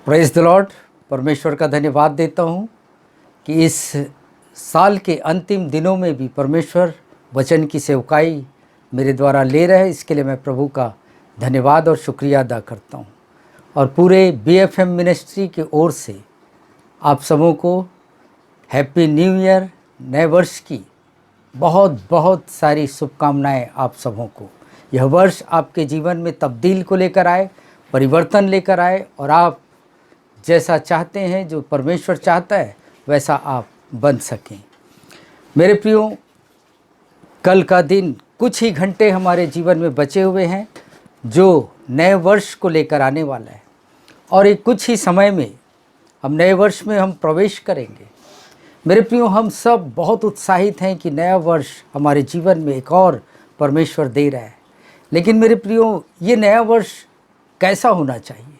Praise the Lord. परमेश्वर का धन्यवाद देता हूँ कि इस साल के अंतिम दिनों में भी परमेश्वर वचन की सेवकाई मेरे द्वारा ले रहे हैं। इसके लिए मैं प्रभु का धन्यवाद और शुक्रिया अदा करता हूँ। और पूरे BFM मिनिस्ट्री की ओर से आप सबों को हैप्पी न्यू ईयर, नए वर्ष की बहुत बहुत सारी शुभकामनाएं आप सबों को। यह वर्ष आपके जीवन में तब्दील को लेकर आए, परिवर्तन लेकर आए और आप जैसा चाहते हैं, जो परमेश्वर चाहता है वैसा आप बन सकें। मेरे प्रियो, कल का दिन कुछ ही घंटे हमारे जीवन में बचे हुए हैं जो नए वर्ष को लेकर आने वाला है और एक कुछ ही समय में हम नए वर्ष में हम प्रवेश करेंगे। मेरे प्रियो, हम सब बहुत उत्साहित हैं कि नया वर्ष हमारे जीवन में एक और परमेश्वर दे रहा है। लेकिन मेरे प्रियो, ये नया वर्ष कैसा होना चाहिए?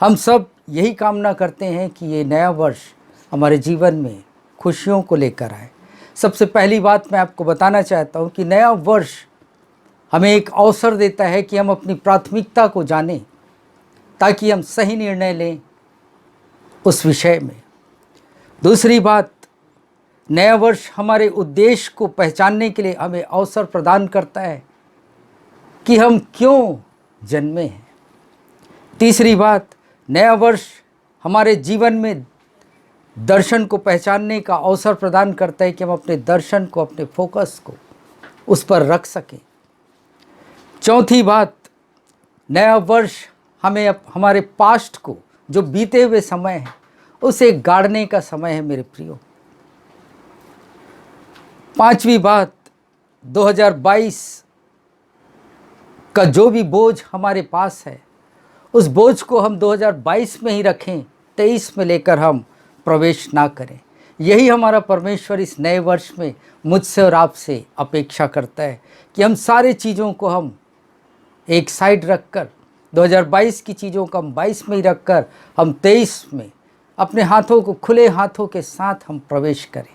हम सब यही कामना करते हैं कि ये नया वर्ष हमारे जीवन में खुशियों को लेकर आए। सबसे पहली बात मैं आपको बताना चाहता हूँ कि नया वर्ष हमें एक अवसर देता है कि हम अपनी प्राथमिकता को जानें ताकि हम सही निर्णय लें उस विषय में। दूसरी बात, नया वर्ष हमारे उद्देश्य को पहचानने के लिए हमें अवसर प्रदान करता है कि हम क्यों जन्मे हैं। तीसरी बात, नया वर्ष हमारे जीवन में दर्शन को पहचानने का अवसर प्रदान करता है कि हम अपने दर्शन को, अपने फोकस को उस पर रख सकें। चौथी बात, नया वर्ष हमें हमारे पास्ट को, जो बीते हुए समय है, उसे गाड़ने का समय है मेरे प्रियो। पांचवी बात, 2022 का जो भी बोझ हमारे पास है उस बोझ को हम 2022 में ही रखें, 23 में लेकर हम प्रवेश ना करें। यही हमारा परमेश्वर इस नए वर्ष में मुझसे और आपसे अपेक्षा करता है कि हम सारे चीज़ों को हम एक साइड रखकर, 2022 की चीज़ों को हम 22 में ही रखकर हम 23 में अपने हाथों को खुले हाथों के साथ हम प्रवेश करें।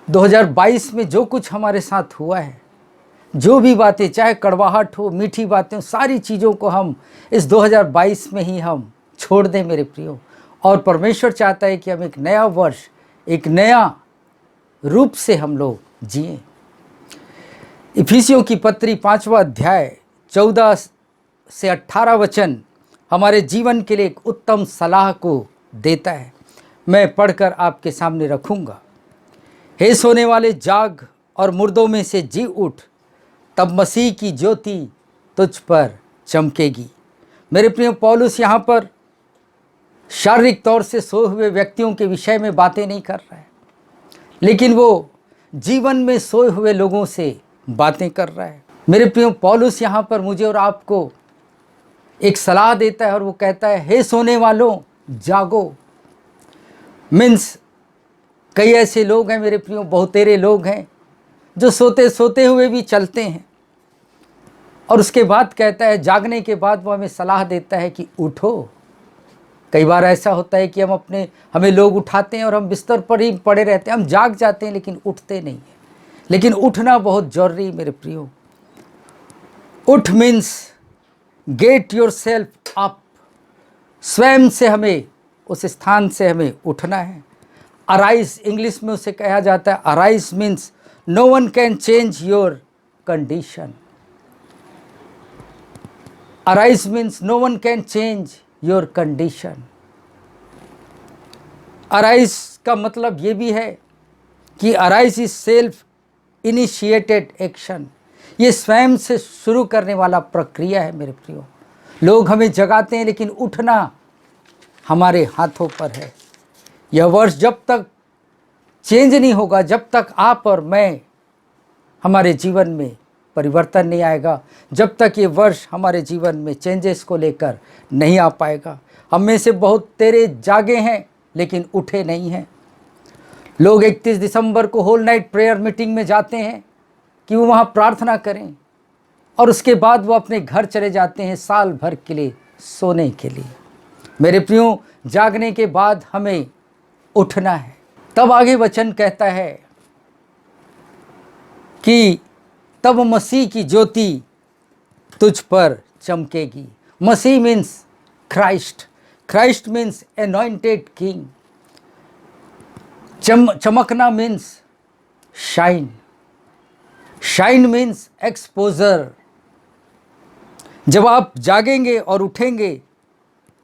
2022 में जो कुछ हमारे साथ हुआ है, जो भी बातें, चाहे कड़वाहट हो, मीठी बातें हो, सारी चीज़ों को हम इस 2022 में ही हम छोड़ दें मेरे प्रियो। और परमेश्वर चाहता है कि हम एक नया वर्ष, एक नया रूप से हम लोग जिएं। इफिसियों की पत्री 5वां अध्याय 14 से 18 वचन हमारे जीवन के लिए एक उत्तम सलाह को देता है। मैं पढ़कर आपके सामने रखूँगा। हे सोने वाले, जाग और मुर्दों में से जी उठ, तब मसीह की ज्योति तुझ पर चमकेगी। मेरे प्रिय, पौलुस यहाँ पर शारीरिक तौर से सोए हुए व्यक्तियों के विषय में बातें नहीं कर रहा है, लेकिन वो जीवन में सोए हुए लोगों से बातें कर रहा है। मेरे प्रिय, पौलुस यहाँ पर मुझे और आपको एक सलाह देता है और वो कहता है, हे सोने वालों, जागो। मीन्स कई ऐसे लोग हैं मेरे प्रियो, बहुतेरे लोग हैं जो सोते सोते हुए भी चलते हैं। और उसके बाद कहता है, जागने के बाद वो हमें सलाह देता है कि उठो। कई बार ऐसा होता है कि हमें लोग उठाते हैं और हम बिस्तर पर ही पड़े रहते हैं, हम जाग जाते हैं लेकिन उठते नहीं हैं। लेकिन उठना बहुत जरूरी मेरे प्रियो। उठ means get your self up. स्वयं से हमें उस स्थान से हमें उठना है। अराइज, इंग्लिश में उसे कहा जाता है, arise means no one can change your condition. Arise means no one can change your condition. Arise का मतलब ये भी है कि arise is self initiated action. ये स्वयं से शुरू करने वाला प्रक्रिया है मेरे प्रियो। लोग हमें जगाते हैं लेकिन उठना हमारे हाथों पर है। यह वर्ष जब तक चेंज नहीं होगा, जब तक आप और मैं, हमारे जीवन में परिवर्तन नहीं आएगा, जब तक ये वर्ष हमारे जीवन में चेंजेस को लेकर नहीं आ पाएगा। हम में से बहुत तेरे जागे हैं लेकिन उठे नहीं हैं। लोग 31 दिसंबर को होल नाइट प्रेयर मीटिंग में जाते हैं कि वो वहाँ प्रार्थना करें और उसके बाद वो अपने घर चले जाते हैं साल भर के लिए सोने के लिए। मेरे प्रियो, जागने के बाद हमें उठना है। तब आगे वचन कहता है कि तब मसीह की ज्योति तुझ पर चमकेगी। मसीह means Christ, Christ means anointed king. चमकना means shine, shine means exposure. जब आप जागेंगे और उठेंगे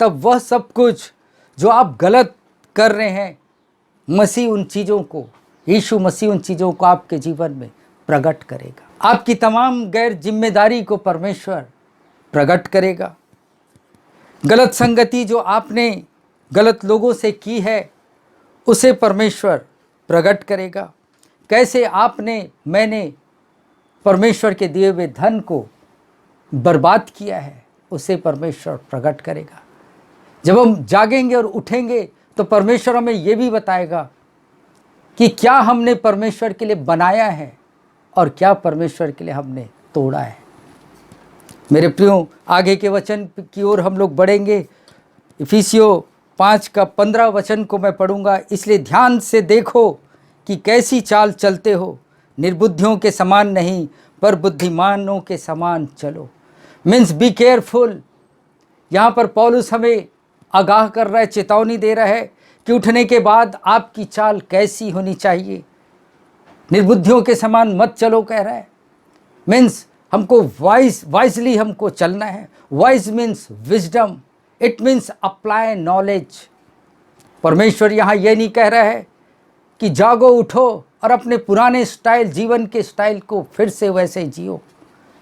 तब वह सब कुछ जो आप गलत कर रहे हैं, मसीह उन चीज़ों को, यीशु मसीह उन चीज़ों को आपके जीवन में प्रकट करेगा। आपकी तमाम गैर जिम्मेदारी को परमेश्वर प्रकट करेगा। गलत संगति जो आपने गलत लोगों से की है उसे परमेश्वर प्रकट करेगा। कैसे मैंने परमेश्वर के दिए हुए धन को बर्बाद किया है उसे परमेश्वर प्रकट करेगा। जब हम जागेंगे और उठेंगे तो परमेश्वर हमें ये भी बताएगा कि क्या हमने परमेश्वर के लिए बनाया है और क्या परमेश्वर के लिए हमने तोड़ा है। मेरे प्रियो, आगे के वचन की ओर हम लोग बढ़ेंगे। इफिसियों 5:15 वचन को मैं पढ़ूंगा। इसलिए ध्यान से देखो कि कैसी चाल चलते हो, निर्बुद्धियों के समान नहीं पर बुद्धिमानों के समान चलो। Means be careful. यहाँ पर पौलुस हमें आगाह कर रहा है, चेतावनी दे रहा है कि उठने के बाद आपकी चाल कैसी होनी चाहिए। निर्बुद्धियों के समान मत चलो कह रहा है। मीन्स हमको वाइजली हमको चलना है। Wise means wisdom, it means apply knowledge. परमेश्वर यहाँ ये नहीं कह रहा है कि जागो उठो और अपने पुराने स्टाइल, जीवन के स्टाइल को फिर से वैसे ही जियो,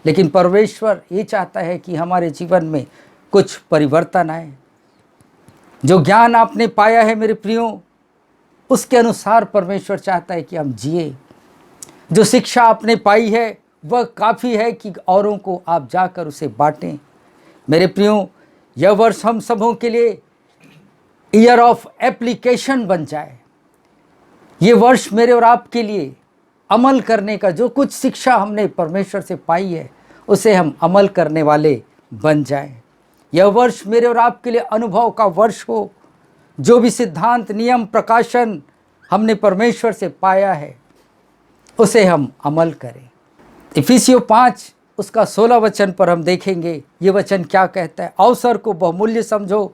लेकिन परमेश्वर ये चाहता है कि हमारे जीवन में कुछ परिवर्तन आए। जो ज्ञान आपने पाया है मेरे प्रियो, उसके अनुसार परमेश्वर चाहता है कि हम जिए। जो शिक्षा आपने पाई है वह काफ़ी है कि औरों को आप जाकर उसे बांटें। मेरे प्रियो, यह वर्ष हम सबों के लिए ईयर ऑफ एप्लीकेशन बन जाए। ये वर्ष मेरे और आपके लिए अमल करने का, जो कुछ शिक्षा हमने परमेश्वर से पाई है उसे हम अमल करने वाले बन जाएं। यह वर्ष मेरे और आपके लिए अनुभव का वर्ष हो। जो भी सिद्धांत, नियम, प्रकाशन हमने परमेश्वर से पाया है उसे हम अमल करें। इफिसियों 5 उसका 16 वचन पर हम देखेंगे। ये वचन क्या कहता है? अवसर को बहुमूल्य समझो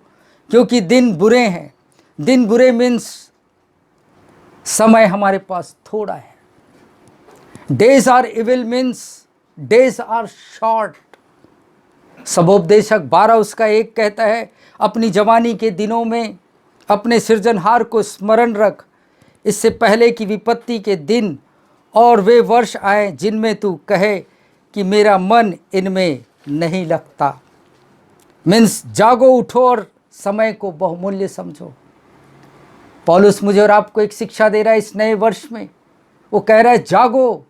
क्योंकि दिन बुरे हैं। दिन बुरे मीन्स समय हमारे पास थोड़ा है। Days are evil means days are short. सबोपदेशक 12 उसका 1 कहता है, अपनी जवानी के दिनों में अपने सृजनहार को स्मरण रख, इससे पहले कि विपत्ति के दिन और वे वर्ष आए जिनमें तू कहे कि मेरा मन इनमें नहीं लगता। मीन्स जागो, उठो और समय को बहुमूल्य समझो। पौलुस मुझे और आपको एक शिक्षा दे रहा है इस नए वर्ष में। वो कह रहा है जागो,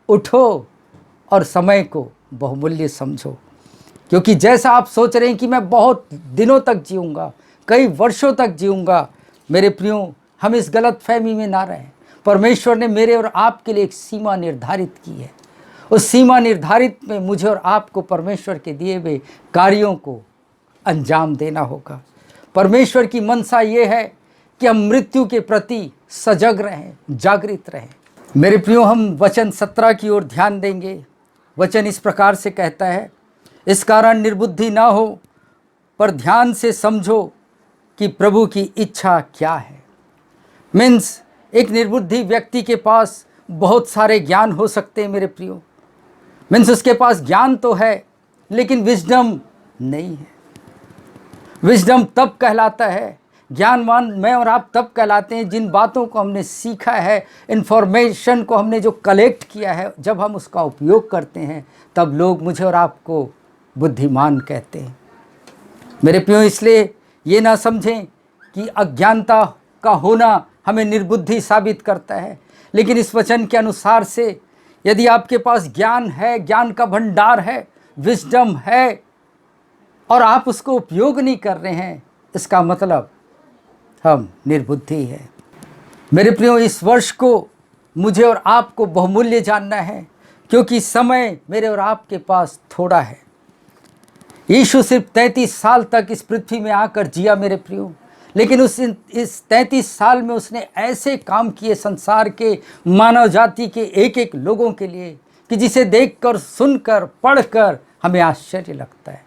उठो और समय को बहुमूल्य समझो। क्योंकि जैसा आप सोच रहे हैं कि मैं बहुत दिनों तक जीऊँगा, कई वर्षों तक जीऊँगा, मेरे प्रियो, हम इस गलत फहमी में ना रहें। परमेश्वर ने मेरे और आपके लिए एक सीमा निर्धारित की है। उस सीमा निर्धारित में मुझे और आपको परमेश्वर के दिए हुए कार्यों को अंजाम देना होगा। परमेश्वर की मनसा ये है कि हम मृत्यु के प्रति सजग रहें, जागृत रहें। मेरे प्रियो, हम वचन 17 की ओर ध्यान देंगे। वचन इस प्रकार से कहता है, इस कारण निर्बुद्धि ना हो पर ध्यान से समझो कि प्रभु की इच्छा क्या है। मीन्स एक निर्बुद्धि व्यक्ति के पास बहुत सारे ज्ञान हो सकते हैं मेरे प्रियो। मीन्स उसके पास ज्ञान तो है लेकिन विजडम नहीं है। विजडम तब कहलाता है, ज्ञानवान मैं और आप तब कहलाते हैं जिन बातों को हमने सीखा है, इन्फॉर्मेशन को हमने जो कलेक्ट किया है, जब हम उसका उपयोग करते हैं तब लोग मुझे और आपको बुद्धिमान कहते हैं। मेरे प्रियो, इसलिए ये ना समझें कि अज्ञानता का होना हमें निर्बुद्धि साबित करता है, लेकिन इस वचन के अनुसार से यदि आपके पास ज्ञान है, ज्ञान का भंडार है, विजडम है और आप उसको उपयोग नहीं कर रहे हैं, इसका मतलब हम निर्बुद्धि हैं। मेरे प्रियो, इस वर्ष को मुझे और आपको बहुमूल्य जानना है क्योंकि समय मेरे और आपके पास थोड़ा है। यीशु सिर्फ 33 साल तक इस पृथ्वी में आकर जिया मेरे प्रियो, लेकिन इस 33 साल में उसने ऐसे काम किए संसार के मानव जाति के एक एक लोगों के लिए कि जिसे देखकर, सुनकर, पढ़कर हमें आश्चर्य लगता है।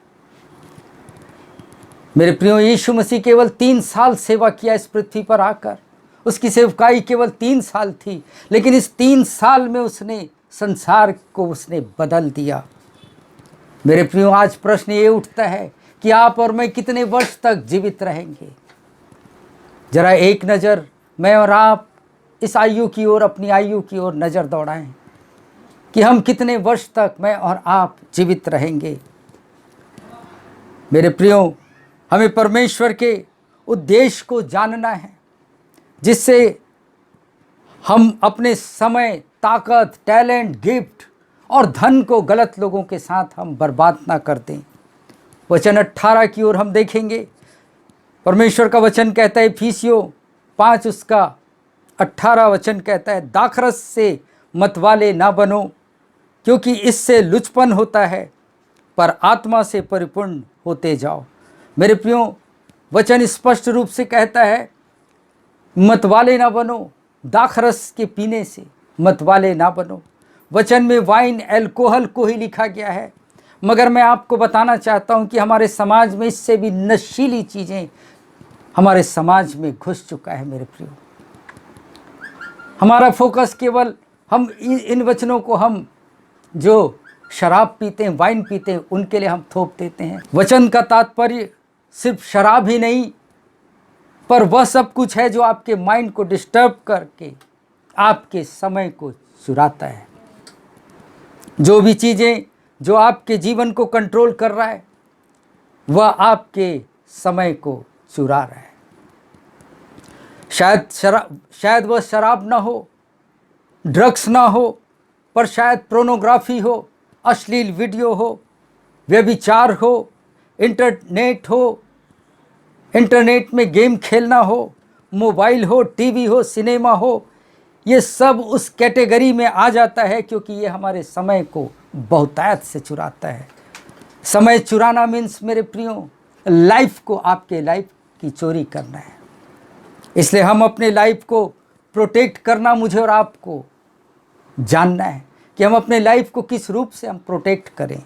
मेरे प्रियो, यीशु मसीह केवल 3 साल सेवा किया इस पृथ्वी पर आकर। उसकी सेवकाई केवल 3 साल थी, लेकिन इस 3 साल में उसने संसार को उसने बदल दिया। मेरे प्रियो, आज प्रश्न ये उठता है कि आप और मैं कितने वर्ष तक जीवित रहेंगे। जरा एक नज़र मैं और आप इस आयु की ओर, अपनी आयु की ओर नज़र दौड़ाएं कि हम कितने वर्ष तक मैं और आप जीवित रहेंगे। मेरे प्रियो, हमें परमेश्वर के उद्देश्य को जानना है, जिससे हम अपने समय, ताकत, टैलेंट, गिफ्ट और धन को गलत लोगों के साथ हम बर्बाद ना कर दें। वचन 18 की ओर हम देखेंगे। परमेश्वर का वचन कहता है, इफिसियों 5 उसका 18 वचन कहता है, दाखरस से मतवाले ना बनो, क्योंकि इससे लुचपन होता है, पर आत्मा से परिपूर्ण होते जाओ। मेरे प्रियो, वचन स्पष्ट रूप से कहता है, मतवाले ना बनो, दाखरस के पीने से मतवाले ना बनो। वचन में वाइन, अल्कोहल को ही लिखा गया है, मगर मैं आपको बताना चाहता हूं कि हमारे समाज में इससे भी नशीली चीज़ें हमारे समाज में घुस चुका है। मेरे प्रियो, हमारा फोकस केवल हम इन वचनों को हम जो शराब पीते हैं, वाइन पीते हैं, उनके लिए हम थोप देते हैं। वचन का तात्पर्य सिर्फ शराब ही नहीं, पर वह सब कुछ है जो आपके माइंड को डिस्टर्ब करके आपके समय को चुराता है। जो भी चीज़ें जो आपके जीवन को कंट्रोल कर रहा है, वह आपके समय को चुरा रहा है। शायद वह शराब ना हो, ड्रग्स ना हो, पर शायद पोर्नोग्राफी हो, अश्लील वीडियो हो, व्यभिचार हो, इंटरनेट में गेम खेलना हो, मोबाइल हो, टीवी हो, सिनेमा हो, ये सब उस कैटेगरी में आ जाता है, क्योंकि ये हमारे समय को बहुतायत से चुराता है। समय चुराना मीन्स, मेरे प्रियो, लाइफ को, आपके लाइफ की चोरी करना है। इसलिए हम अपने लाइफ को प्रोटेक्ट करना, मुझे और आपको जानना है कि हम अपने लाइफ को किस रूप से हम प्रोटेक्ट करें।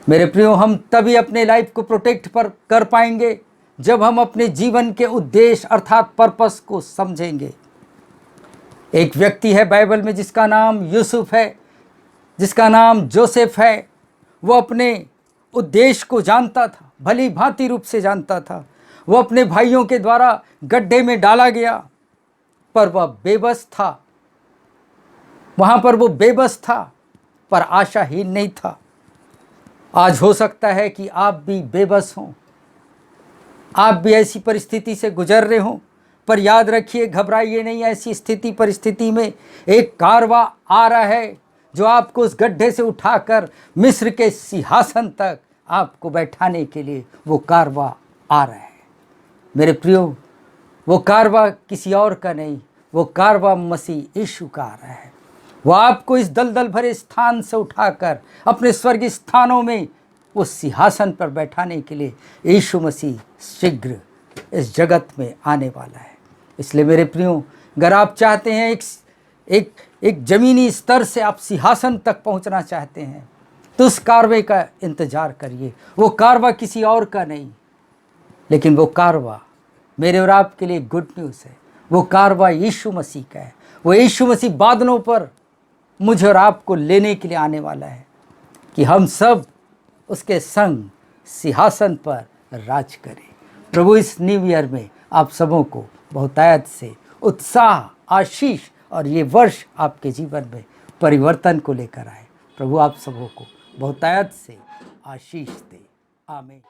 मेरे प्रियो, हम तभी अपने लाइफ को प्रोटेक्ट कर पाएंगे जब हम अपने जीवन के उद्देश्य अर्थात पर्पस को समझेंगे। एक व्यक्ति है बाइबल में जिसका नाम यूसुफ है, जिसका नाम जोसेफ है। वो अपने उद्देश्य को जानता था, भली भांति रूप से जानता था। वो अपने भाइयों के द्वारा गड्ढे में डाला गया, पर वह बेबस था। वहाँ पर वो बेबस था, पर आशाहीन नहीं था। आज हो सकता है कि आप भी बेबस हों, आप भी ऐसी परिस्थिति से गुजर रहे हों, पर याद रखिए, घबराइए नहीं। ऐसी स्थिति परिस्थिति में एक कारवा आ रहा है जो आपको उस गड्ढे से उठाकर मिस्र के सिंहासन तक आपको बैठाने के लिए वो कारवा आ रहा है। मेरे प्रियो, वो कारवा किसी और का नहीं, वो कारवा मसीह यीशु का आ रहा है। वो आपको इस दलदल भरे स्थान से उठाकर अपने स्वर्गीय स्थानों में वो सिंहासन पर बैठाने के लिए यीशु मसीह शीघ्र इस जगत में आने वाला है। इसलिए मेरे प्रियो, अगर आप चाहते हैं एक ज़मीनी स्तर से आप सिंहासन तक पहुंचना चाहते हैं, तो उस कारवे का इंतज़ार करिए। वो कारवा किसी और का नहीं, लेकिन वो कारवा मेरे और आपके लिए गुड न्यूज़ है। वो कारवा यीशु मसीह का है। वो यीशु मसीह बादलों पर मुझे और आपको लेने के लिए आने वाला है कि हम सब उसके संग सिंहासन पर राज करें। प्रभु इस न्यू ईयर में आप सबों को बहुतायत से उत्साह, आशीष और ये वर्ष आपके जीवन में परिवर्तन को लेकर आए। प्रभु आप सबों को बहुतायत से आशीष दे। आमीन।